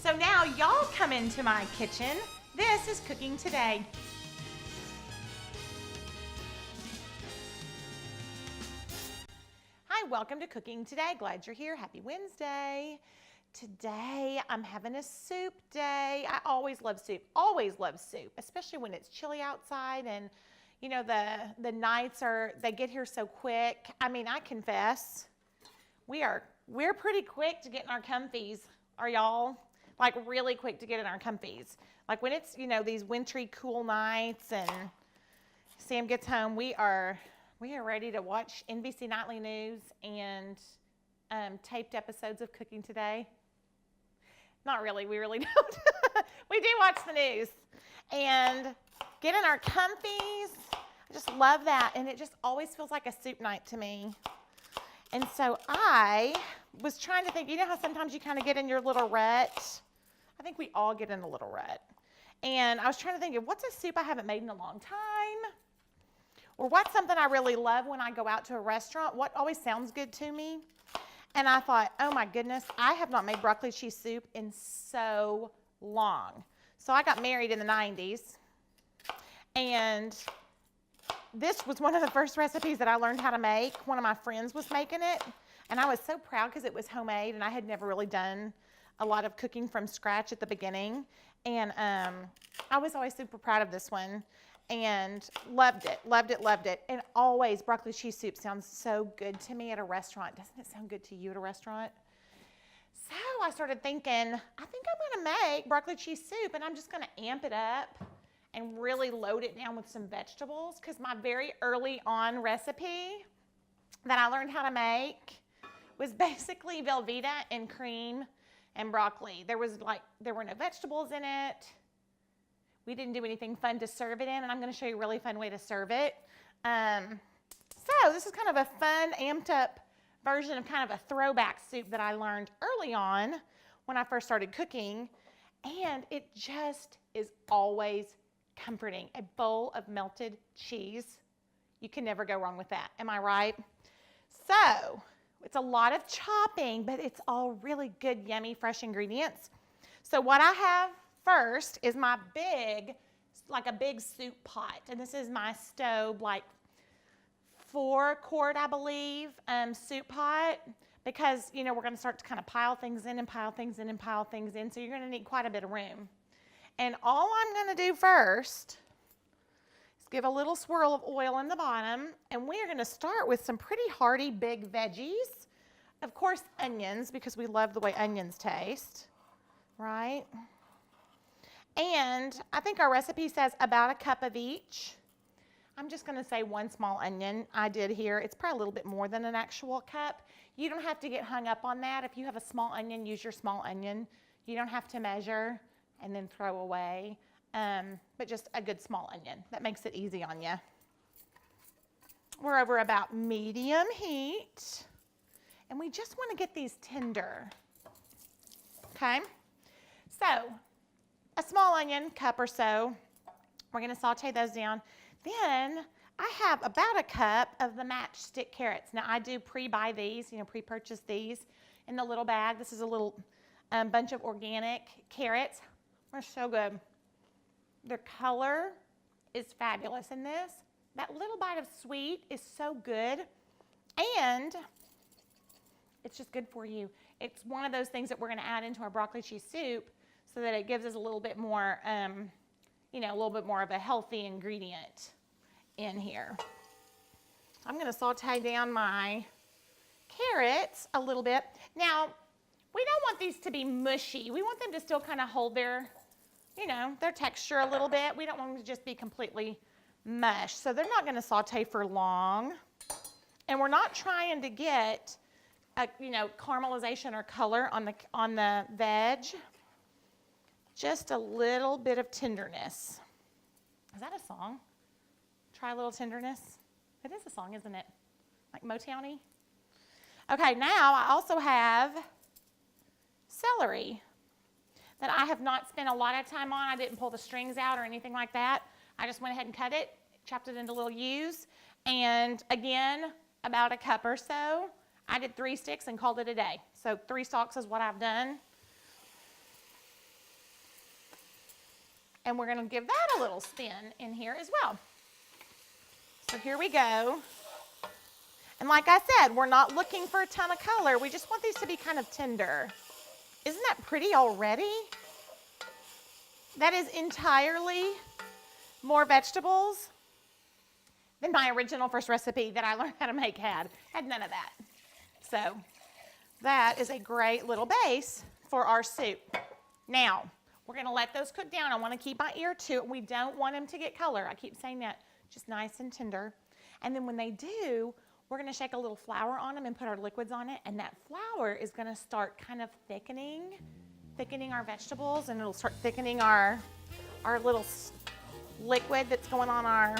So now y'all come into my kitchen. This is Cooking Today. Hi, welcome to Cooking Today. Glad you're here. Happy Wednesday. Today I'm having a soup day. I always love soup, especially when it's chilly outside and you know the nights they get here so quick. I mean, I confess, we're pretty quick to get in our comfies. Are y'all? Like really quick to get in our comfies. Like when it's, you know, these wintry cool nights and Sam gets home, we are ready to watch NBC Nightly News and taped episodes of Cooking Today. Not really, we really don't. We do watch the news and get in our comfies. I just love that, and it just always feels like a soup night to me. And so I was trying to think, you know how sometimes you kind of get in your little rut? I think we all get in a little rut. And I was trying to think of what's a soup I haven't made in a long time? Or what's something I really love when I go out to a restaurant? What always sounds good to me? And I thought, oh my goodness, I have not made broccoli cheese soup in so long. So I got married in the 90s. And this was one of the first recipes that I learned how to make. One of my friends was making it. And I was so proud because it was homemade and I had never really done a lot of cooking from scratch at the beginning. And I was always super proud of this one and loved it. And always broccoli cheese soup sounds so good to me at a restaurant. Doesn't it sound good to you at a restaurant? So I started thinking, I think I'm gonna make broccoli cheese soup and I'm just gonna amp it up and really load it down with some vegetables, because my very early on recipe that I learned how to make was basically velveeta and cream and broccoli. There were no vegetables in it. We didn't do anything fun to serve it in, and I'm going to show you a really fun way to serve it. So this is kind of a fun, amped up version of kind of a throwback soup that I learned early on when I first started cooking, and it just is always comforting. A bowl of melted cheese. You can never go wrong with that. Am I right? So it's a lot of chopping, but it's all really good, yummy, fresh ingredients. So what I have first is my big soup pot. And this is my stove, like 4-quart, I believe, soup pot. Because, you know, we're going to start to kind of pile things in and pile things in and pile things in. So you're going to need quite a bit of room. And all I'm going to do first is give a little swirl of oil in the bottom. And we are going to start with some pretty hearty big veggies. Of course, onions, because we love the way onions taste, right? And I think our recipe says about a cup of each. I'm just going to say 1 small onion. I did here. It's probably a little bit more than an actual cup. You don't have to get hung up on that. If you have a small onion, use your small onion. You don't have to measure and then throw away, but just a good small onion. That makes it easy on you. We're over about medium heat, and we just want to get these tender, okay? So a small onion, cup or so. We're going to saute those down. Then I have about a cup of the matchstick carrots. Now I do pre-buy these, you know, pre-purchase these in the little bag. This is a little bunch of organic carrots. They're so good. Their color is fabulous in this. That little bite of sweet is so good, and it's just good for you. It's one of those things that we're going to add into our broccoli cheese soup so that it gives us a little bit more, you know, a little bit more of a healthy ingredient in here. I'm going to saute down my carrots a little bit. Now, we don't want these to be mushy. We want them to still kind of hold their, you know, their texture a little bit. We don't want them to just be completely mush. So they're not going to saute for long. And we're not trying to get a, you know, caramelization or color on the veg. Just a little bit of tenderness. Is that a song? Try a little tenderness. It is a song, isn't it? Like Motowny. Okay, now I also have celery that I have not spent a lot of time on. I didn't pull the strings out or anything like that. I just went ahead and cut it, chopped it into little U's, and again, about a cup or so. I did 3 sticks and called it a day. So 3 stalks is what I've done. And we're going to give that a little spin in here as well. So here we go. And like I said, we're not looking for a ton of color. We just want these to be kind of tender. Isn't that pretty already? That is entirely more vegetables than my original first recipe that I learned how to make had. Had none of that. So that is a great little base for our soup. Now, we're going to let those cook down. I want to keep my ear to it. We don't want them to get color. I keep saying that. Just nice and tender. And then when they do, we're going to shake a little flour on them and put our liquids on it. And that flour is going to start kind of thickening our vegetables, and it'll start thickening our little liquid that's going on our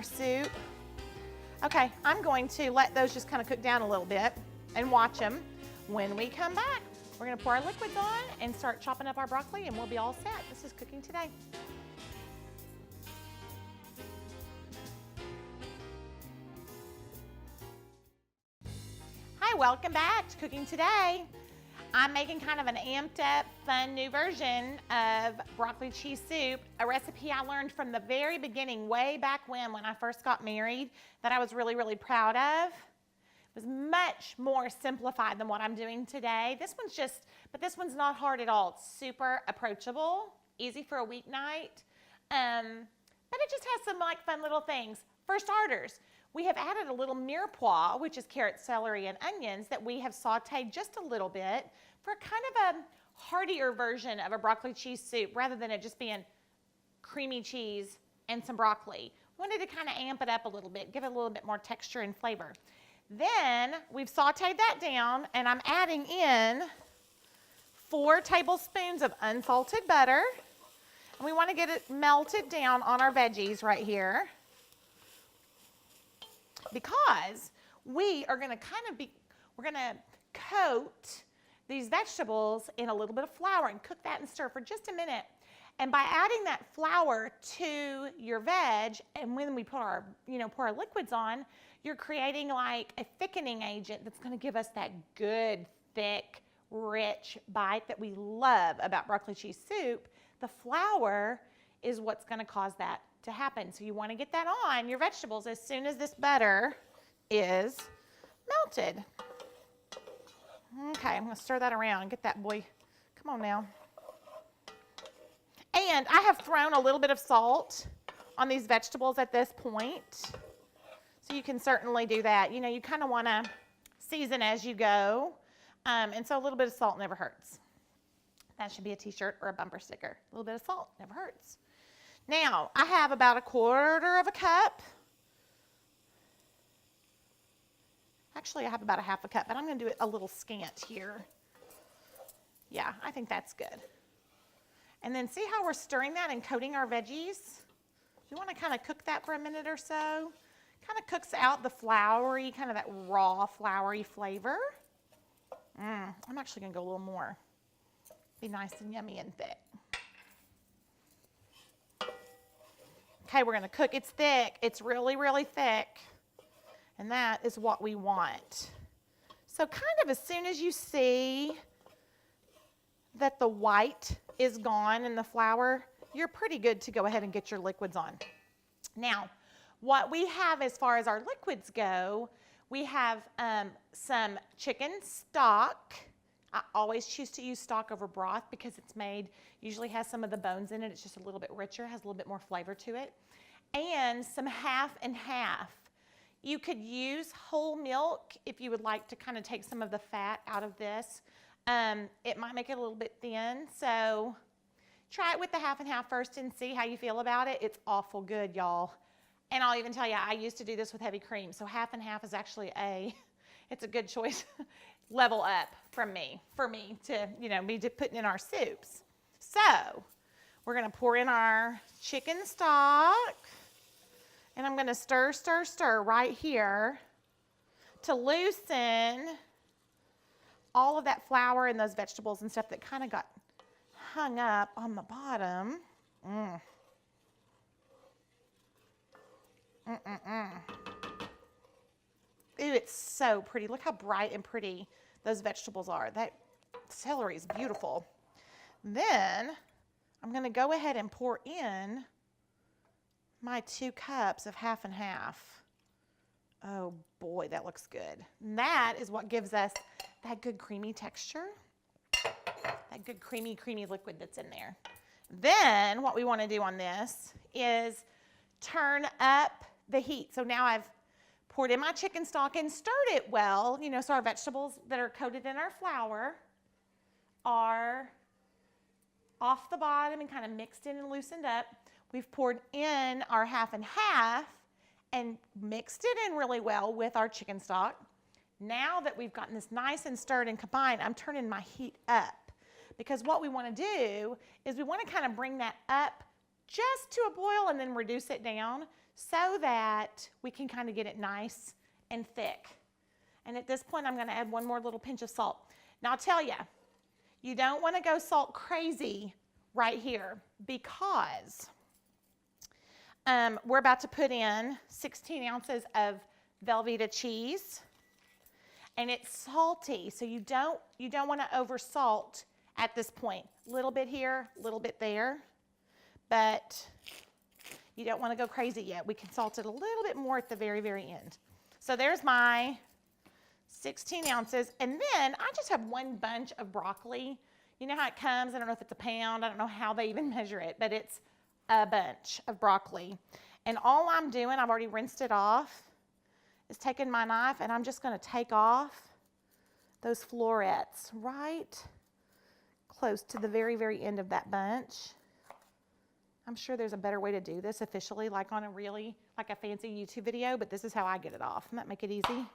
soup. Okay, I'm going to let those just kind of cook down a little bit and watch them. When we come back, we're going to pour our liquids on and start chopping up our broccoli, and we'll be all set. This is Cooking Today. Hi, welcome back to Cooking Today. I'm making kind of an amped up, fun new version of broccoli cheese soup, a recipe I learned from the very beginning, way back when I first got married, that I was really, really proud of. It was much more simplified than what I'm doing today. This one's not hard at all. It's super approachable, easy for a weeknight, but it just has some like fun little things. For starters, we have added a little mirepoix, which is carrot, celery, and onions that we have sauteed just a little bit for kind of a heartier version of a broccoli cheese soup rather than it just being creamy cheese and some broccoli. Wanted to kind of amp it up a little bit, give it a little bit more texture and flavor. Then we've sauteed that down, and I'm adding in 4 tablespoons of unsalted butter. And we want to get it melted down on our veggies right here, because we are going to we're going to coat these vegetables in a little bit of flour and cook that and stir for just a minute. And by adding that flour to your veg, and when we put our, pour our liquids on, you're creating like a thickening agent that's going to give us that good, thick, rich bite that we love about broccoli cheese soup. The flour is what's going to cause that to happen. So you want to get that on your vegetables as soon as this butter is melted. Okay, I'm going to stir that around and get that boy. Come on now. And I have thrown a little bit of salt on these vegetables at this point. So you can certainly do that. You kind of want to season as you go. And so a little bit of salt never hurts. That should be a t-shirt or a bumper sticker. A little bit of salt never hurts. Now, I have about 1/4 cup. Actually, I have about 1/2 cup, but I'm going to do it a little scant here. Yeah, I think that's good. And then see how we're stirring that and coating our veggies? You want to kind of cook that for a minute or so. Kind of cooks out the floury, kind of that raw floury flavor. I'm actually going to go a little more. Be nice and yummy and thick. Okay, we're going to cook. It's thick. It's really, really thick. And that is what we want. So kind of as soon as you see that the white is gone in the flour, you're pretty good to go ahead and get your liquids on. Now, what we have as far as our liquids go, we have some chicken stock. I always choose to use stock over broth because it's made, usually has some of the bones in it. It's just a little bit richer, has a little bit more flavor to it. And some half and half. You could use whole milk if you would like to kind of take some of the fat out of this. It might make it a little bit thin, so try it with the half and half first and see how you feel about it. It's awful good, y'all. And I'll even tell you, I used to do this with heavy cream, so half and half is actually it's a good choice. Level up for me to, be putting in our soups. So we're going to pour in our chicken stock, and I'm going to stir, stir, stir right here to loosen all of that flour and those vegetables and stuff that kind of got hung up on the bottom. Ooh, it's so pretty. Look how bright and pretty those vegetables are. That celery is beautiful. Then I'm going to go ahead and pour in my 2 cups of half and half. Oh boy, that looks good. And that is what gives us that good creamy texture, that good creamy liquid that's in there. Then what we want to do on this is turn up the heat. So now I've poured in my chicken stock and stirred it well, you know, so our vegetables that are coated in our flour are off the bottom and kind of mixed in and loosened up. We've poured in our half and half and mixed it in really well with our chicken stock. Now that we've gotten this nice and stirred and combined, I'm turning my heat up, because what we want to do is we want to kind of bring that up just to a boil and then reduce it down so that we can kind of get it nice and thick. And at this point, I'm going to add one more little pinch of salt. Now I'll tell you, you don't want to go salt crazy right here, because we're about to put in 16 ounces of Velveeta cheese, and it's salty, so you don't want to over salt at this point. A little bit here, a little bit there, but you don't want to go crazy yet. We can salt it a little bit more at the very, very end. So there's my 16 ounces, and then I just have one bunch of broccoli. You know how it comes? I don't know if it's a pound. I don't know how they even measure it, but it's a bunch of broccoli. And all I'm doing, I've already rinsed it off, is taking my knife and I'm just going to take off those florets right close to the very, very end of that bunch. I'm sure there's a better way to do this officially, like on a fancy YouTube video, but this is how I get it off. Doesn't that make it easy?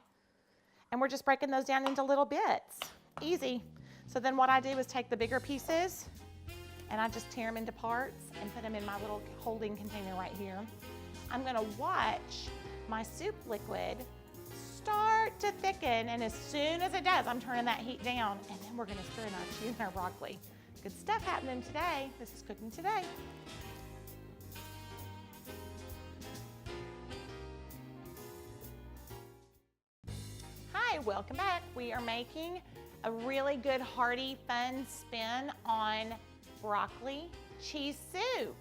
And we're just breaking those down into little bits. Easy. So then what I do is take the bigger pieces and I just tear them into parts and put them in my little holding container right here. I'm gonna watch my soup liquid start to thicken, and as soon as it does, I'm turning that heat down, and then we're gonna stir in our cheese and our broccoli. Good stuff happening today. This is Cooking Today. Hi, welcome back. We are making a really good, hearty, fun spin on broccoli cheese soup.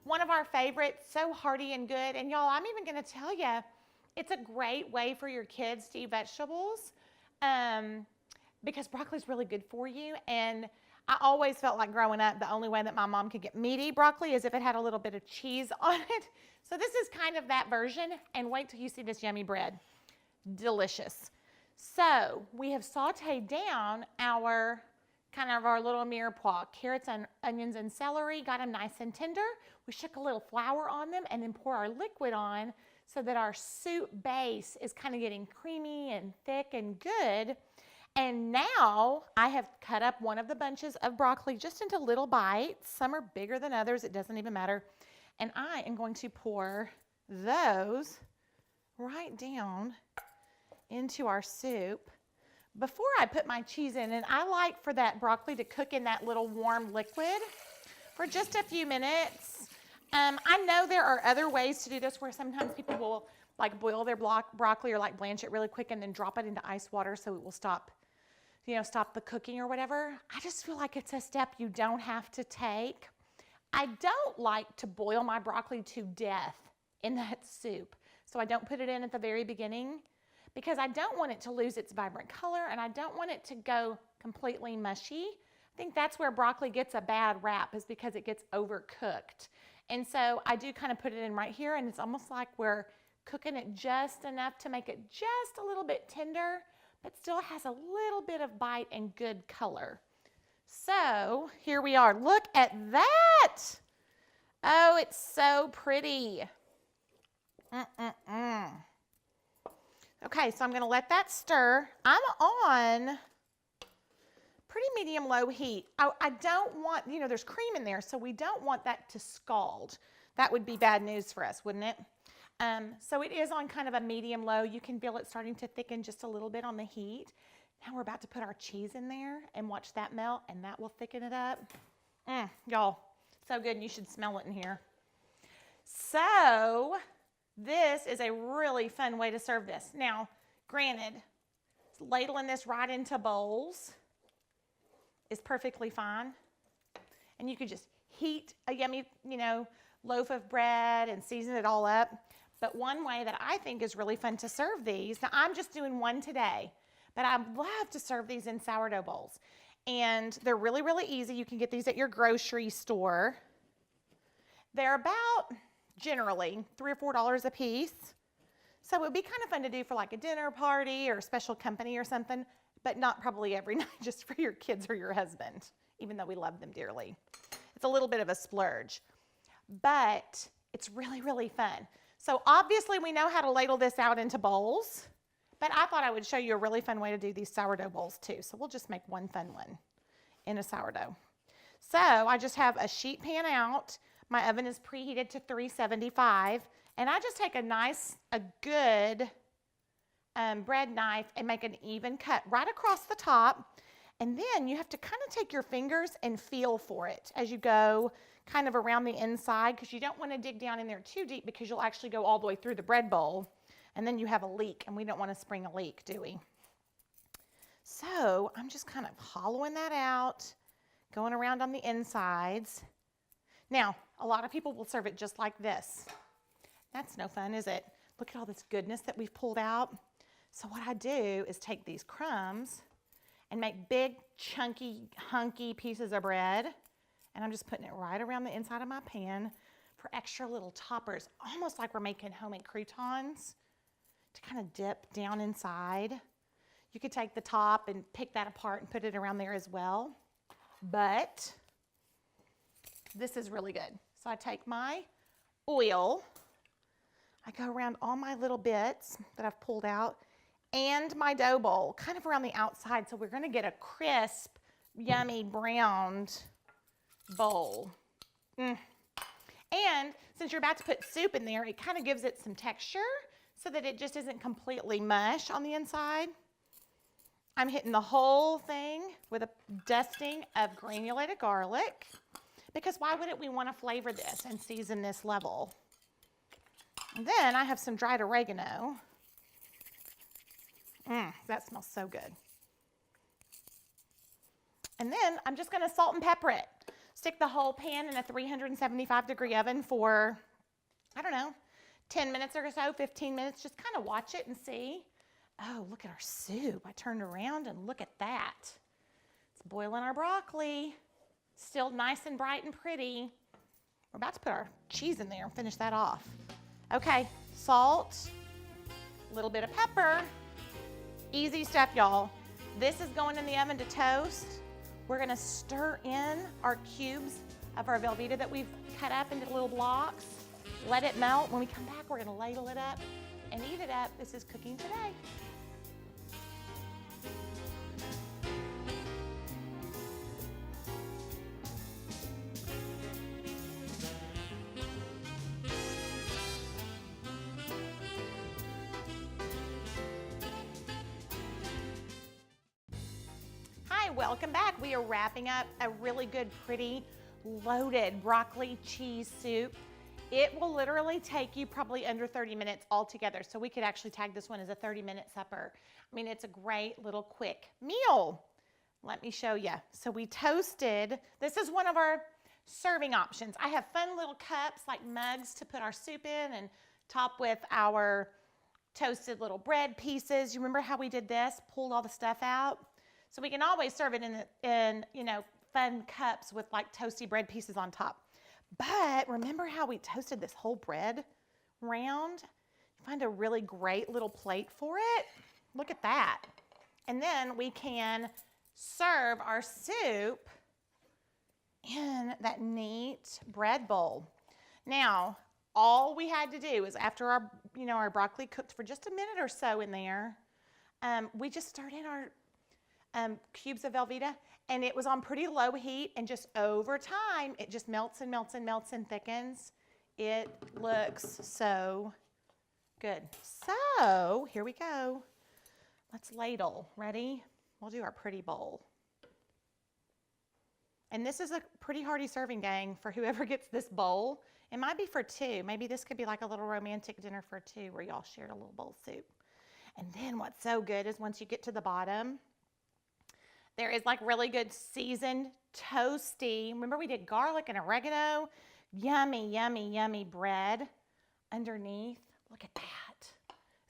One of our favorites, so hearty and good. And y'all, I'm even gonna tell you, it's a great way for your kids to eat vegetables because broccoli is really good for you. And I always felt like growing up, the only way that my mom could get me to eat broccoli is if it had a little bit of cheese on it. So this is kind of that version, and wait till you see this yummy bread. Delicious. So we have sauteed down our little mirepoix, carrots and onions and celery, got them nice and tender. We shook a little flour on them and then pour our liquid on so that our soup base is kind of getting creamy and thick and good. And now I have cut up one of the bunches of broccoli just into little bites. Some are bigger than others, it doesn't even matter. And I am going to pour those right down into our soup before I put my cheese in. And I like for that broccoli to cook in that little warm liquid for just a few minutes. I know there are other ways to do this where sometimes people will like boil their broccoli or like blanch it really quick and then drop it into ice water so it will stop the cooking or whatever. I just feel like it's a step you don't have to take. I don't like to boil my broccoli to death in that soup, so I don't put it in at the very beginning because I don't want it to lose its vibrant color and I don't want it to go completely mushy. I think that's where broccoli gets a bad rap, is because it gets overcooked. And so I do kind of put it in right here, and it's almost like we're cooking it just enough to make it just a little bit tender, but still has a little bit of bite and good color. So here we are. Look at that. Oh, it's so pretty. Okay, so I'm going to let that stir. I'm on pretty medium-low heat. I don't want, there's cream in there, so we don't want that to scald. That would be bad news for us, wouldn't it? So it is on kind of a medium-low. You can feel it starting to thicken just a little bit on the heat. Now we're about to put our cheese in there and watch that melt, and that will thicken it up. Y'all, so good, and you should smell it in here. So this is a really fun way to serve this. Now, granted, ladling this right into bowls is perfectly fine. And you could just heat a yummy, loaf of bread and season it all up. But one way that I think is really fun to serve these, now I'm just doing one today, but I love to serve these in sourdough bowls. And they're really, really easy. You can get these at your grocery store. They're about, generally, $3 or $4 a piece. So it would be kind of fun to do for like a dinner party or a special company or something, but not probably every night, just for your kids or your husband, even though we love them dearly. It's a little bit of a splurge, but it's really, really fun. So obviously we know how to ladle this out into bowls, but I thought I would show you a really fun way to do these sourdough bowls too. So we'll just make one fun one in a sourdough. So I just have a sheet pan out. My oven is preheated to 375, and I just take a good bread knife and make an even cut right across the top. And then you have to kind of take your fingers and feel for it as you go kind of around the inside, because you don't want to dig down in there too deep, because you'll actually go all the way through the bread bowl and then you have a leak, and we don't want to spring a leak, do we? So I'm just kind of hollowing that out, going around on the insides. Now, a lot of people will serve it just like this. That's no fun, is it? Look at all this goodness that we've pulled out. So what I do is take these crumbs and make big, chunky, hunky pieces of bread. And I'm just putting it right around the inside of my pan for extra little toppers, almost like we're making homemade croutons, to kind of dip down inside. You could take the top and pick that apart and put it around there as well. But this is really good. So I take my oil, I go around all my little bits that I've pulled out, and my dough bowl, kind of around the outside, so we're gonna get a crisp, yummy, browned bowl. And since you're about to put soup in there, it kind of gives it some texture so that it just isn't completely mush on the inside. I'm hitting the whole thing with a dusting of granulated garlic, because why wouldn't we want to flavor this and season this level? And then I have some dried oregano. That smells so good. And then I'm just going to salt and pepper it. Stick the whole pan in a 375-degree oven for, I don't know, 10 minutes or so, 15 minutes. Just kind of watch it and see. Oh, look at our soup. I turned around and look at that. It's boiling our broccoli. Still nice and bright and pretty. We're about to put our cheese in there and finish that off. Okay, salt, a little bit of pepper. Easy stuff, y'all. This is going in the oven to toast. We're gonna stir in our cubes of our velveeta that we've cut up into little blocks. Let it melt. When we come back, we're gonna ladle it up and eat it up. This is cooking today. Welcome back. We are wrapping up a really good, pretty, loaded broccoli cheese soup. It will literally take you probably under 30 minutes altogether. So we could actually tag this one as a 30-minute supper. I mean, it's a great little quick meal. Let me show you. So we toasted. This is one of our serving options. I have fun little cups, like mugs, to put our soup in and top with our toasted little bread pieces. You remember how we did this? Pulled all the stuff out? So we can always serve it in fun cups with like toasty bread pieces on top. But remember how we toasted this whole bread round? Find a really great little plate for it. Look at that. And then we can serve our soup in that neat bread bowl. Now, all we had to do is, after our broccoli cooked for just a minute or so in there, we just stirred in our cubes of velveeta, and it was on pretty low heat, and just over time it just melts and melts and melts and thickens. It looks so good. So here we go. Let's ladle. Ready? We'll do our pretty bowl. And this is a pretty hearty serving, gang, for whoever gets this bowl. It might be for two. Maybe this could be like a little romantic dinner for two where y'all shared a little bowl of soup. And then what's so good is once you get to the bottom, there is like really good seasoned toasty, remember we did garlic and oregano? Yummy, yummy, yummy bread underneath. Look at that.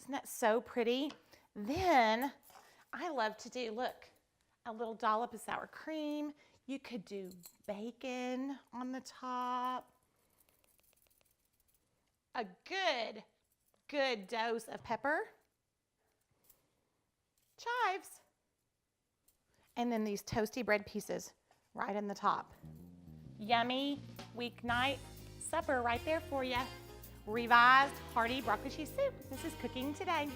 Isn't that so pretty? Then I love to do, look, a little dollop of sour cream. You could do bacon on the top. A good dose of pepper. Chives. And then these toasty bread pieces right in the top. Yummy weeknight supper right there for you. Revised hearty broccoli cheese soup. This is cooking today.